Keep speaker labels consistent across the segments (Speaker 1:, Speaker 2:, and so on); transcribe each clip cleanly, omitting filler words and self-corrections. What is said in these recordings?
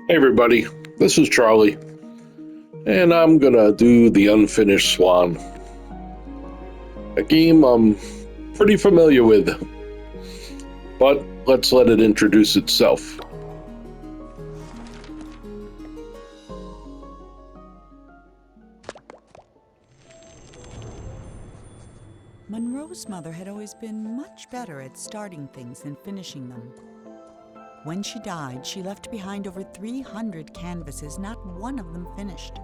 Speaker 1: Hey everybody, this is Charlie, and I'm gonna do the Unfinished Swan, a game I'm pretty familiar with, but let's let it introduce itself.
Speaker 2: Monroe's mother had always been much better at starting things than finishing them. When she died, she left behind over 300 canvases, not one of them finished,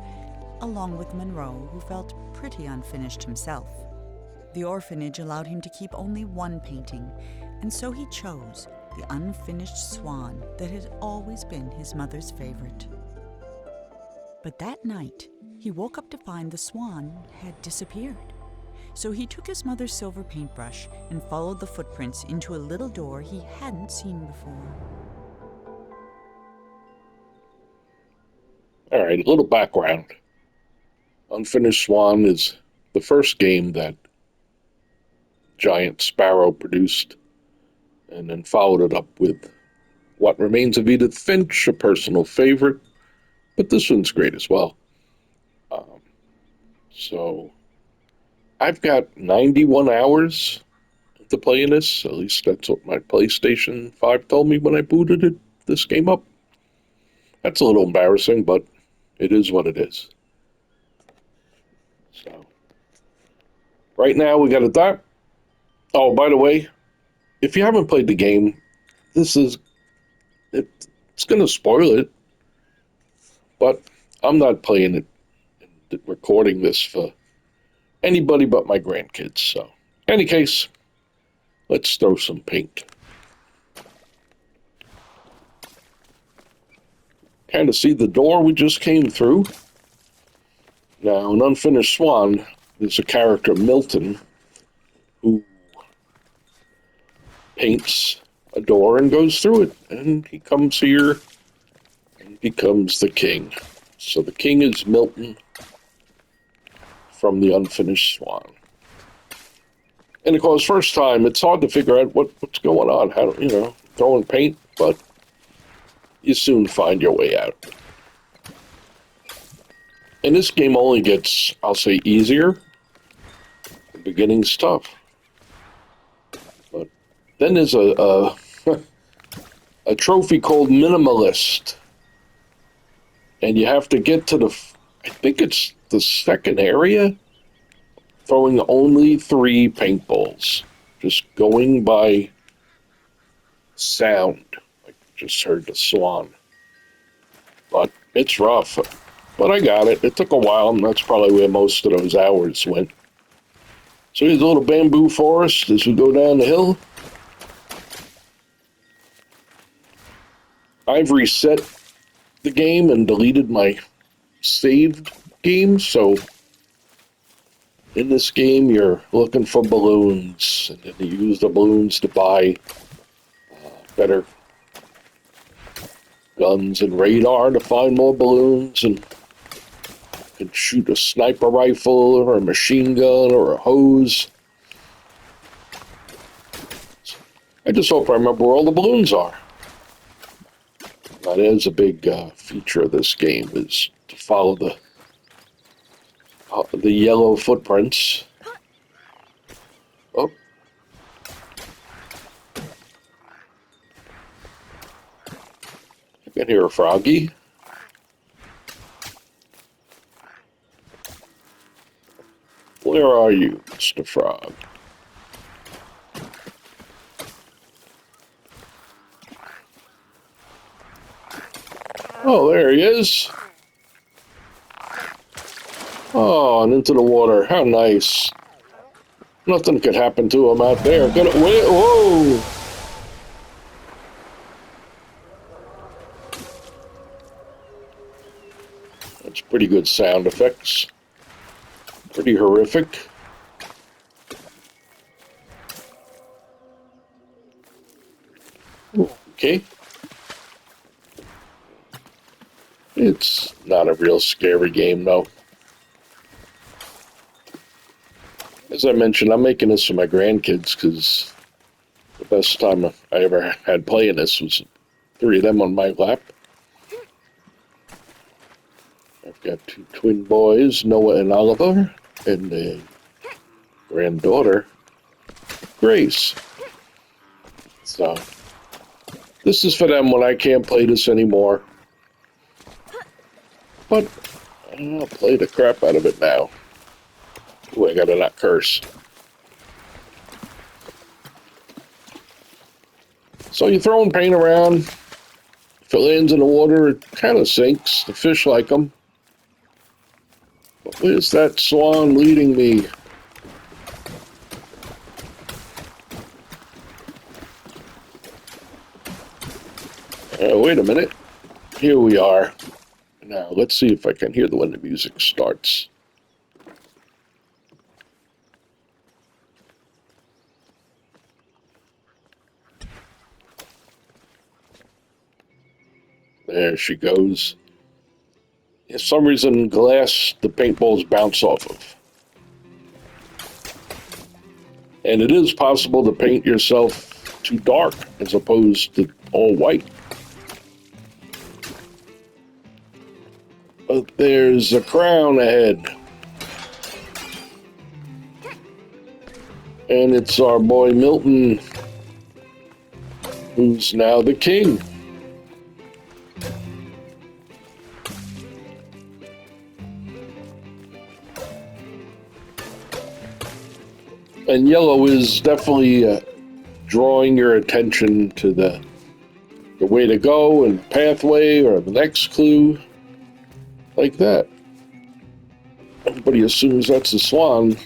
Speaker 2: along with Monroe, who felt pretty unfinished himself. The orphanage allowed him to keep only one painting, and so he chose the unfinished swan that had always been his mother's favorite. But that night, he woke up to find the swan had disappeared. So he took his mother's silver paintbrush and followed the footprints into a little door he hadn't seen before.
Speaker 1: All right, a little background. Unfinished Swan is the first game that Giant Sparrow produced, and then followed it up with What Remains of Edith Finch, a personal favorite, but this one's great as well. So I've got 91 hours to play in this. At least that's what my PlayStation 5 told me when I booted this game up. That's a little embarrassing, but it is what it is. So right now we got a dot. Oh, by the way, if you haven't played the game, this is it's going to spoil it. But I'm not playing it and recording this for anybody but my grandkids. So, in any case, let's throw some paint. Kind of see the door we just came through. Now, in Unfinished Swan, there's a character, Milton, who paints a door and goes through it, and he comes here and becomes the king. So the king is Milton from the Unfinished Swan. And of course, first time, it's hard to figure out what's going on, how, throwing paint, but you soon find your way out. And this game only gets, I'll say, easier. The beginning's tough. But then there's a trophy called Minimalist. And you have to get to I think it's the second area, throwing only 3 paintballs. Just going by sound. Like just heard the swan. But it's rough. But I got it. It took a while, and that's probably where most of those hours went. So here's a little bamboo forest as we go down the hill. I've reset the game and deleted my saved game, so in this game you're looking for balloons, and then you use the balloons to buy better guns and radar to find more balloons, and you can shoot a sniper rifle or a machine gun or a hose. I just hope I remember where all the balloons are. That is a big feature of this game, is to follow the yellow footprints. Oh. I can hear a froggy. Where are you, Mr. Frog? Oh, there he is. Oh, and into the water. How nice. Nothing could happen to him out there. Whoa! That's pretty good sound effects. Pretty horrific. Okay. It's not a real scary game, though. As I mentioned, I'm making this for my grandkids because the best time I ever had playing this was 3 of them on my lap. got two twin boys, Noah and Oliver, and a granddaughter, Grace. So, this is for them when I can't play this anymore. But I'll play the crap out of it now. Ooh, I gotta not curse. So you're throwing paint around. If it lands in the water, it kind of sinks. The fish like them. But where's that swan leading me? Wait a minute. Here we are. Now, let's see if I can hear when the music starts. There she goes. For some reason, glass the paintballs bounce off of. And it is possible to paint yourself too dark as opposed to all white. But there's a crown ahead. And it's our boy Milton, who's now the king. And yellow is definitely drawing your attention to the way to go and pathway or the next clue, like that. Everybody assumes that's a swan,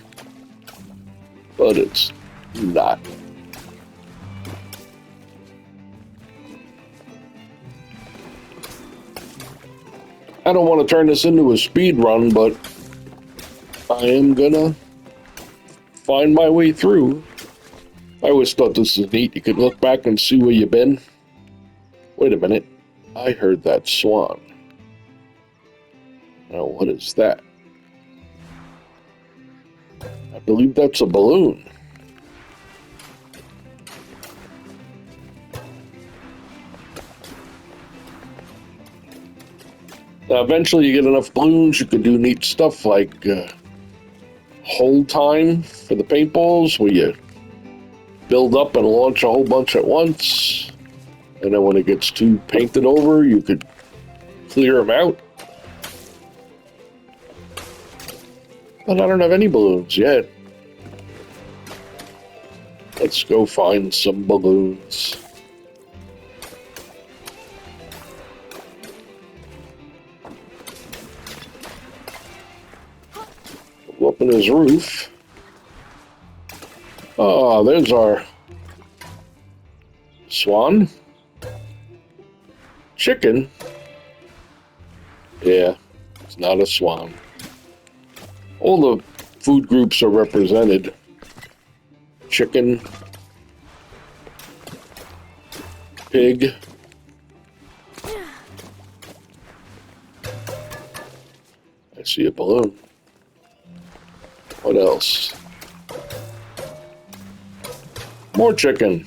Speaker 1: but it's not. I don't want to turn this into a speed run, but I am gonna find my way through. I always thought this was neat. You could look back and see where you've been. Wait a minute. I heard that swan. Now, what is that? I believe that's a balloon. Now, eventually you get enough balloons, you could do neat stuff like hold time for the paintballs, where you build up and launch a whole bunch at once. And then when it gets too painted over, you could clear them out. But I don't have any balloons yet. Let's go find some balloons. Go up in his roof. Oh, there's our swan. Chicken. Yeah, it's not a swan. All the food groups are represented. Chicken, pig, I see a balloon. What else? More chicken.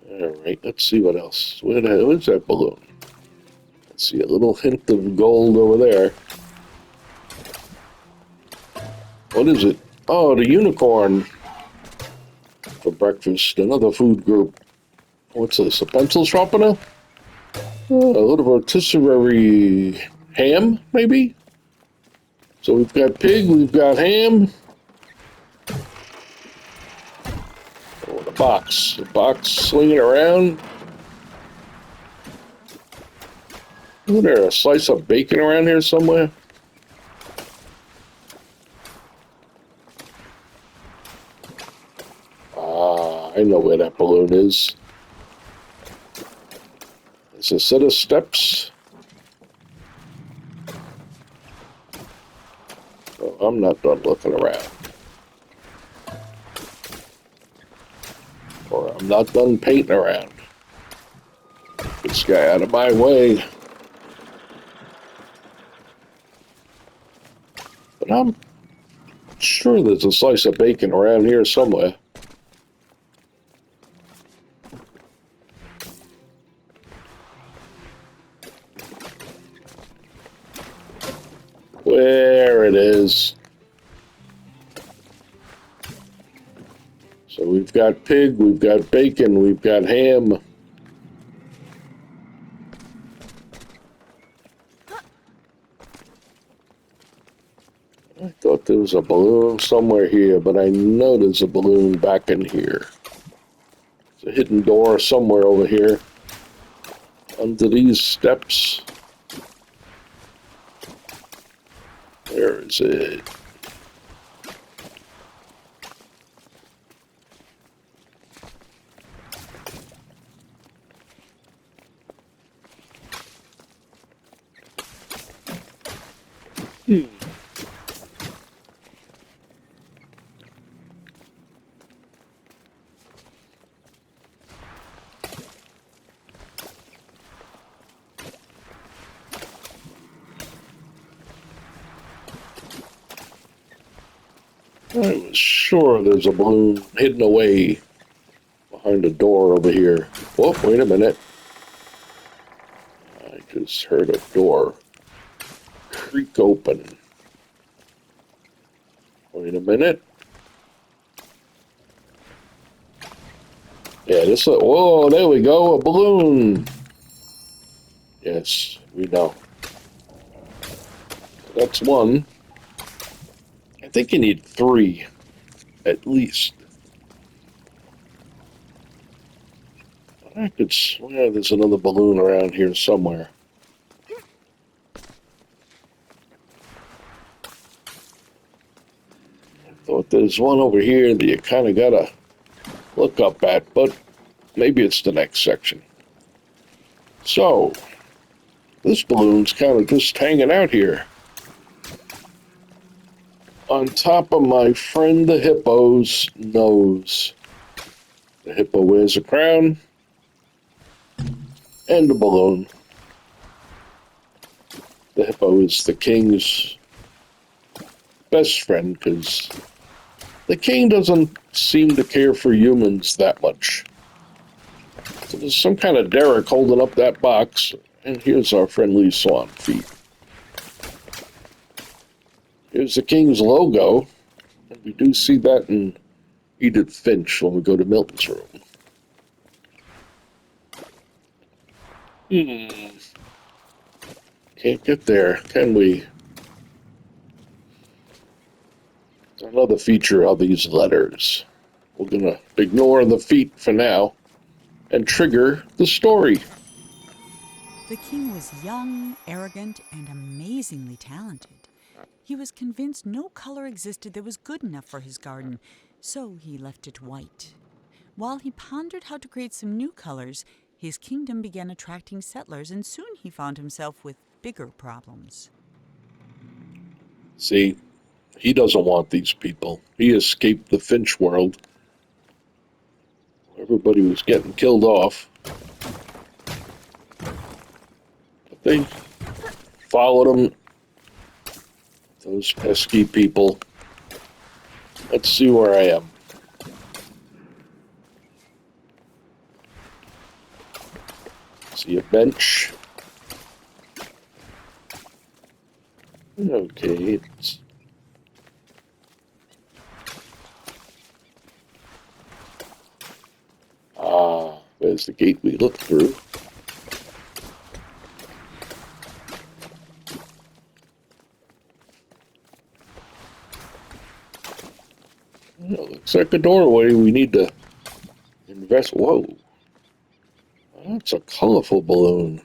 Speaker 1: All right, let's see what else. Where's that balloon? Let's see a little hint of gold over there. What is it? Oh, the unicorn for breakfast. Another food group. What's this? A pencil sharpener? Oh, a little rotisserie ham, maybe? So we've got pig, we've got ham. Oh, the box. The box swinging around. Isn't there a slice of bacon around here somewhere? I know where that balloon is. It's a set of steps. Oh, I'm not done looking around. Or I'm not done painting around. this guy out of my way. But I'm sure there's a slice of bacon around here somewhere. Where it is. So we've got pig, we've got bacon, we've got ham. I thought there was a balloon somewhere here, but I know there's a balloon back in here. There's a hidden door somewhere over here. Under these steps. Where is it? I was sure there's a balloon hidden away behind a door over here. Oh, wait a minute. I just heard a door creak open. Wait a minute. Yeah, this. Whoa, there we go. A balloon. Yes, we know. That's one. I think you need 3, at least. I could swear there's another balloon around here somewhere. I thought there's one over here that you kind of gotta look up at, but maybe it's the next section. So, this balloon's kind of just hanging out here. On top of my friend the hippo's nose. The hippo wears a crown and a balloon. The hippo is the king's best friend because the king doesn't seem to care for humans that much. So there's some kind of derrick holding up that box, and here's our friendly Swan feet. Here's the king's logo, and we do see that in Edith Finch when we go to Milton's room. Can't get there, can we? Another feature of these letters. We're gonna ignore the feet for now and trigger the story.
Speaker 2: The king was young, arrogant, and amazingly talented. He was convinced no color existed that was good enough for his garden, so he left it white. While he pondered how to create some new colors, his kingdom began attracting settlers, and soon he found himself with bigger problems.
Speaker 1: See, he doesn't want these people. He escaped the Finch world. Everybody was getting killed off. But they followed him. Those pesky people. Let's see where I am. See a bench. Okay. There's the gate we looked through. Looks like a doorway. We need to invest. Whoa. That's a colorful balloon.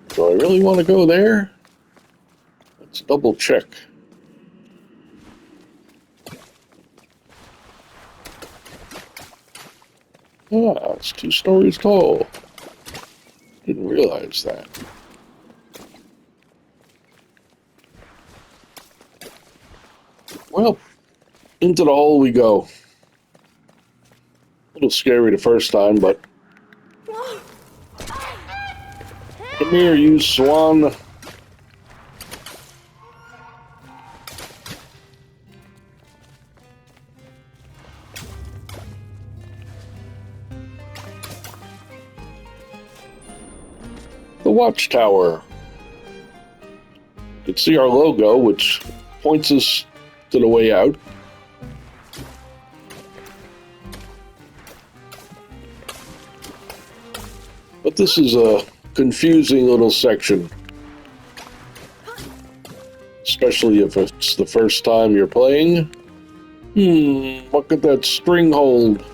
Speaker 1: Do I really want to go there? Let's double check. Ah, it's 2 stories tall. Didn't realize that. Well, into the hole we go. little scary the first time, but come here, you Swan. The watchtower. You can see our logo, which points us to the way out. But this is a confusing little section, especially if it's the first time you're playing. What could that string hold?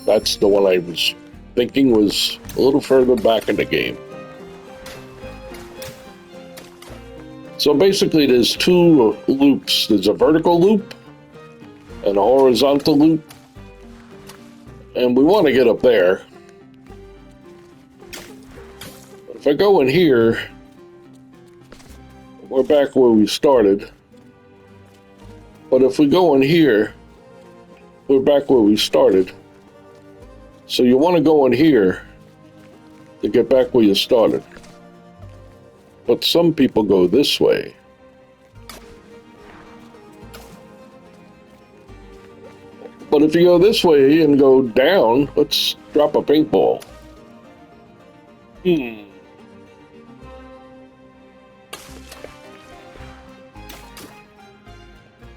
Speaker 1: That's the one I was thinking was a little further back in the game. So basically there's two loops. There's a vertical loop and a horizontal loop. And we want to get up there. If I go in here, we're back where we started. But if we go in here, we're back where we started. So you want to go in here to get back where you started. But some people go this way. But if you go this way and go down, let's drop a paintball.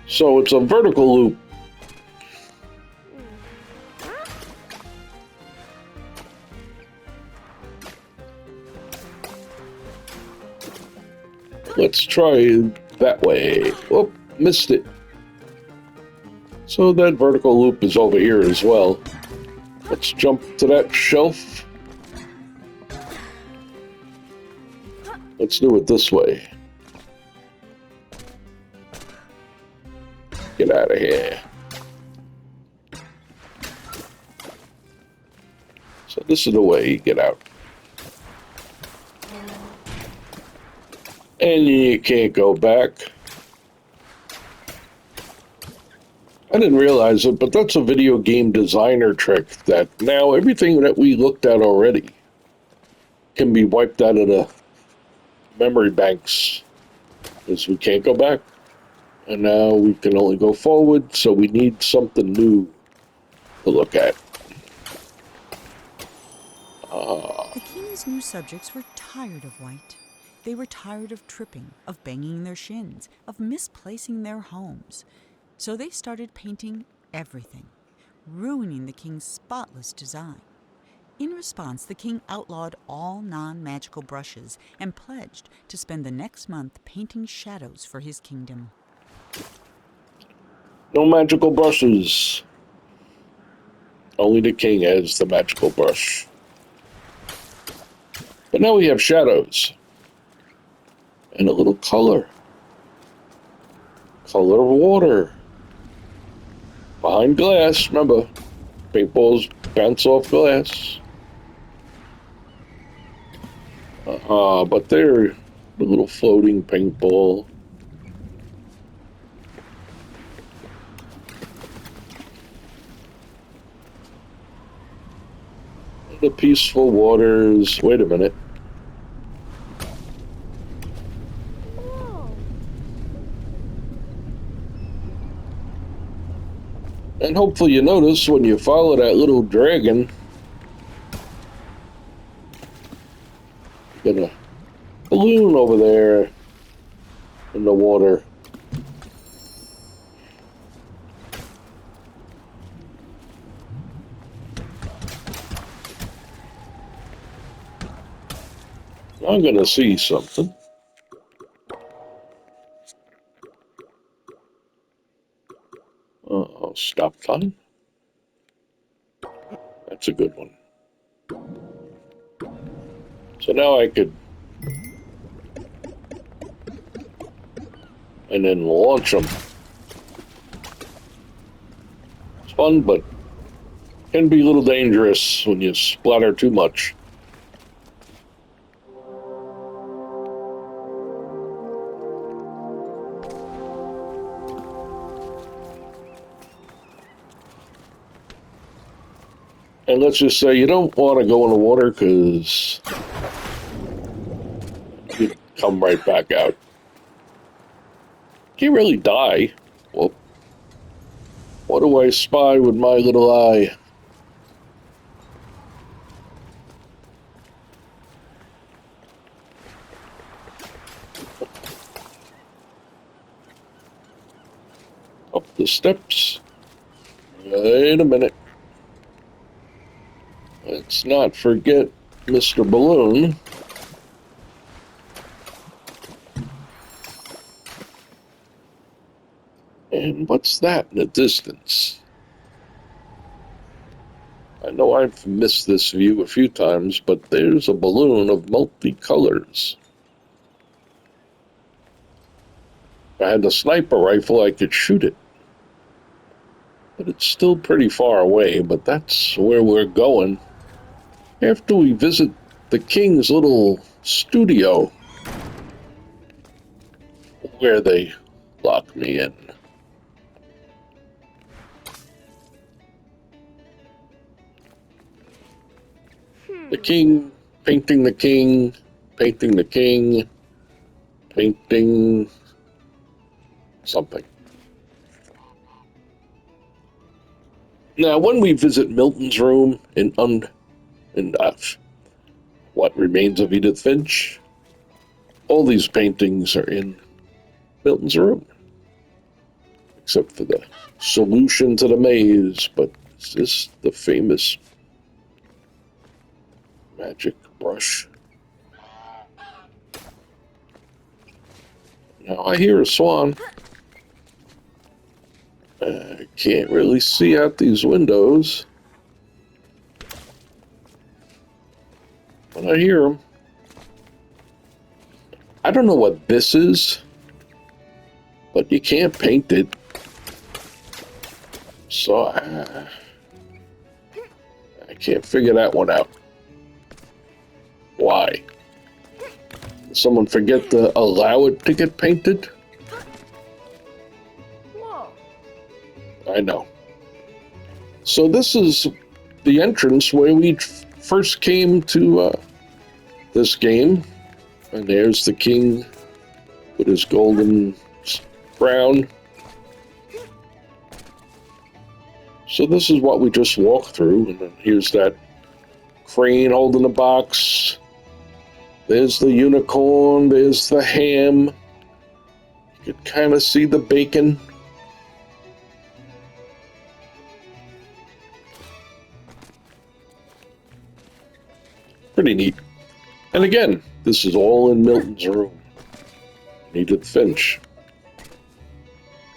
Speaker 1: So it's a vertical loop. Let's try that way. Whoop, missed it. So that vertical loop is over here as well. Let's jump to that shelf. Let's do it this way. Get out of here. So this is the way you get out. And you can't go back. I didn't realize it, but that's a video game designer trick that now everything that we looked at already can be wiped out of the memory banks, because we can't go back. And now we can only go forward, so we need something new to look at.
Speaker 2: The king's new subjects were tired of white. They were tired of tripping, of banging their shins, of misplacing their homes. So they started painting everything, ruining the king's spotless design. In response, the king outlawed all non-magical brushes and pledged to spend the next month painting shadows for his kingdom.
Speaker 1: No magical brushes. Only the king has the magical brush. But now we have shadows. And a little color. Color of water. Behind glass, remember, paintballs bounce off glass. But they're a little floating paintball. The peaceful waters. Wait a minute. And hopefully you notice when you follow that little dragon, you get a balloon over there in the water. I'm gonna see something. Stop time. That's a good one. So now I could, and then launch them. It's fun, but can be a little dangerous when you splatter too much. And let's just say you don't want to go in the water because you come right back out. Can't really die. Well, what do I spy with my little eye? Up the steps. Wait a minute. Let's not forget Mr. Balloon. And what's that in the distance? I know I've missed this view a few times, but there's a balloon of multicolors. If I had a sniper rifle, I could shoot it. But it's still pretty far away, but that's where we're going. After we visit the king's little studio, where they lock me in. The king, painting the king, painting the king, painting something. Now, when we visit Milton's room in What Remains of Edith Finch, all these paintings are in Milton's room, except for the solution to the maze. But is this the famous magic brush? Now I hear a swan. I can't really see out these windows, but I hear them. I don't know what this is, but you can't paint it. So I can't figure that one out. Why? Did someone forget to allow it to get painted?
Speaker 3: Whoa.
Speaker 1: I know. So this is the entrance where we first came to this game. And there's the king with his golden crown. So this is what we just walked through. And then here's that crane holding the box. There's the unicorn. There's the ham. You can kind of see the bacon. Pretty neat. And again, this is all in Milton's room. Edith Finch.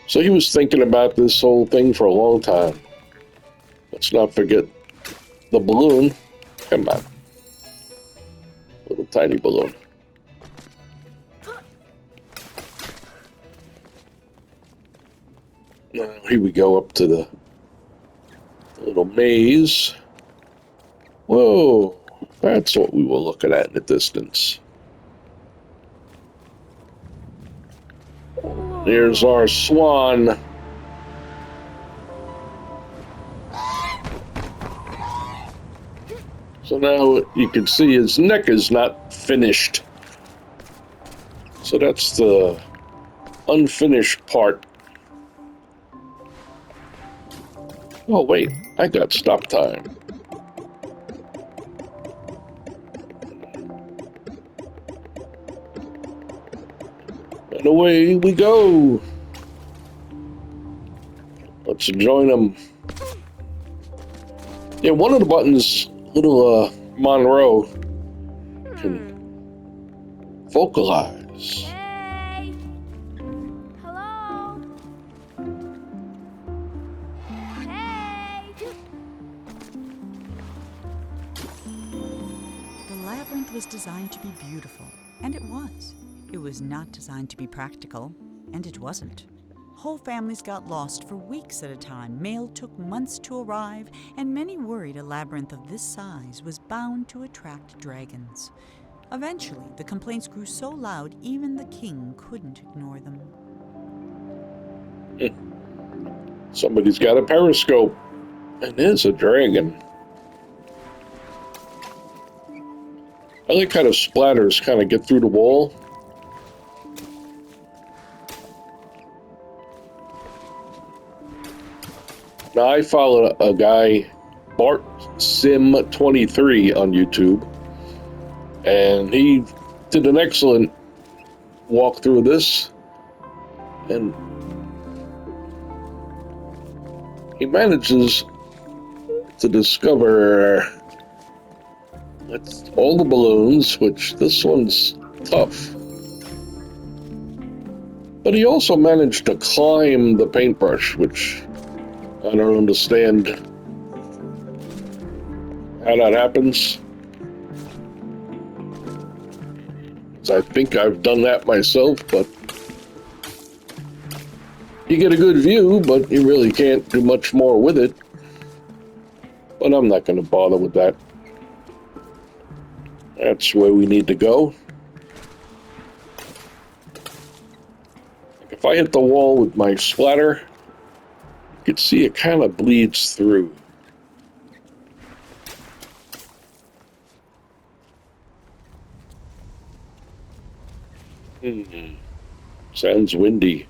Speaker 1: So he was thinking about this whole thing for a long time. Let's not forget the balloon. Come on. Little tiny balloon. Now, here we go up to the little maze. Whoa. That's what we were looking at in the distance. There's our swan. So now you can see his neck is not finished. So that's the unfinished part. Oh wait, I got stop time. And away we go. Let's join them. Yeah, one of the buttons, little Monroe, can vocalize.
Speaker 3: Hey. Hello. Hey.
Speaker 2: The labyrinth was designed to be beautiful, and it was. It was not designed to be practical, and it wasn't. Whole families got lost for weeks at a time, mail took months to arrive, and many worried a labyrinth of this size was bound to attract dragons. Eventually, the complaints grew so loud even the king couldn't ignore them.
Speaker 1: Somebody's got a periscope, and there's a dragon. I like how the splatters kind of get through the wall. Now, I follow a guy, Bart Sim23 on YouTube, and he did an excellent walkthrough of this, and he manages to discover all the balloons, which this one's tough. But he also managed to climb the paintbrush, which I don't understand how that happens. I think I've done that myself, but you get a good view, but you really can't do much more with it. But I'm not going to bother with that. That's where we need to go. If I hit the wall with my splatter, you can see it kind of bleeds through. Sounds windy.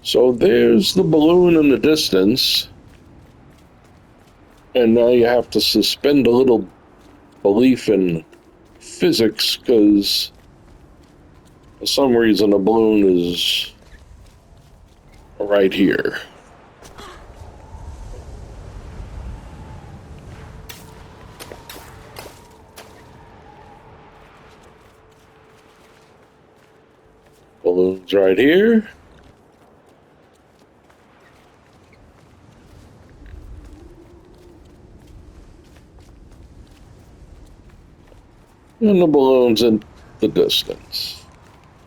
Speaker 1: So there's the balloon in the distance. And now you have to suspend a little belief in physics, because for some reason the balloon is right here. Balloon's right here. And the balloon's in the distance.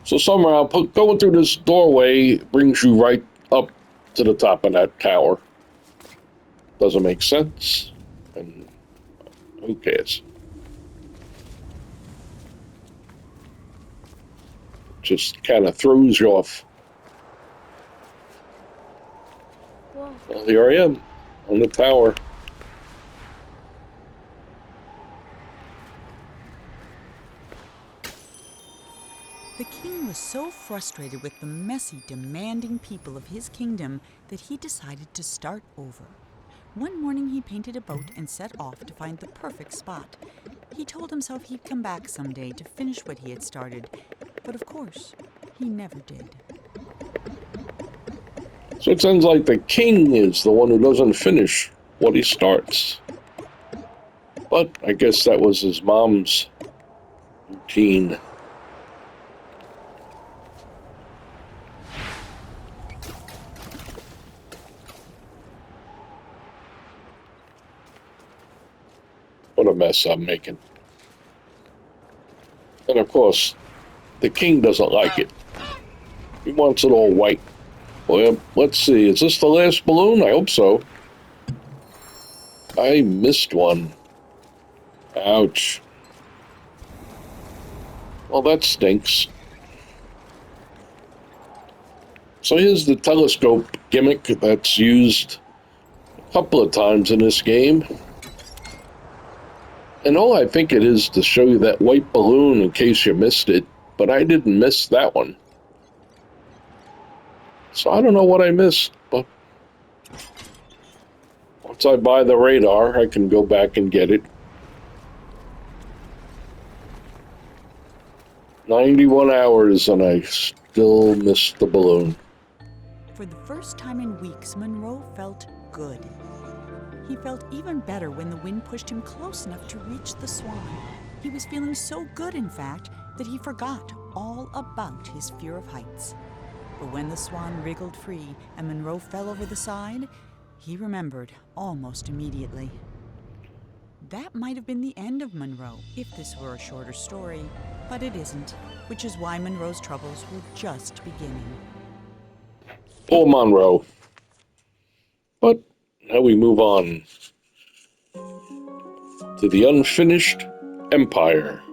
Speaker 1: So somehow going through this doorway brings you right up to the top of that tower. Doesn't make sense. And who cares? Just kind of throws you off.
Speaker 3: Whoa.
Speaker 1: Well, here I am on the tower.
Speaker 2: The king was so frustrated with the messy, demanding people of his kingdom that he decided to start over. One morning he painted a boat and set off to find the perfect spot. He told himself he'd come back someday to finish what he had started, but of course, he never did.
Speaker 1: So it sounds like the king is the one who doesn't finish what he starts. But I guess that was his mom's routine. What a mess I'm making. And of course, the king doesn't like it. He wants it all white. Well, let's see. Is this the last balloon? I hope so. I missed one. Ouch. Well, that stinks. So here's the telescope gimmick that's used a couple of times in this game. And all I think it is to show you that white balloon in case you missed it, but I didn't miss that one. So I don't know what I missed, but once I buy the radar, I can go back and get it. 91 hours and I still missed the balloon.
Speaker 2: For the first time in weeks, Monroe felt good. He felt even better when the wind pushed him close enough to reach the Swan. He was feeling so good, in fact, that he forgot all about his fear of heights. But when the Swan wriggled free and Monroe fell over the side, he remembered almost immediately. That might have been the end of Monroe if this were a shorter story, but it isn't, which is why Monroe's troubles were just beginning.
Speaker 1: Poor Monroe. But now we move on to the unfinished Empire.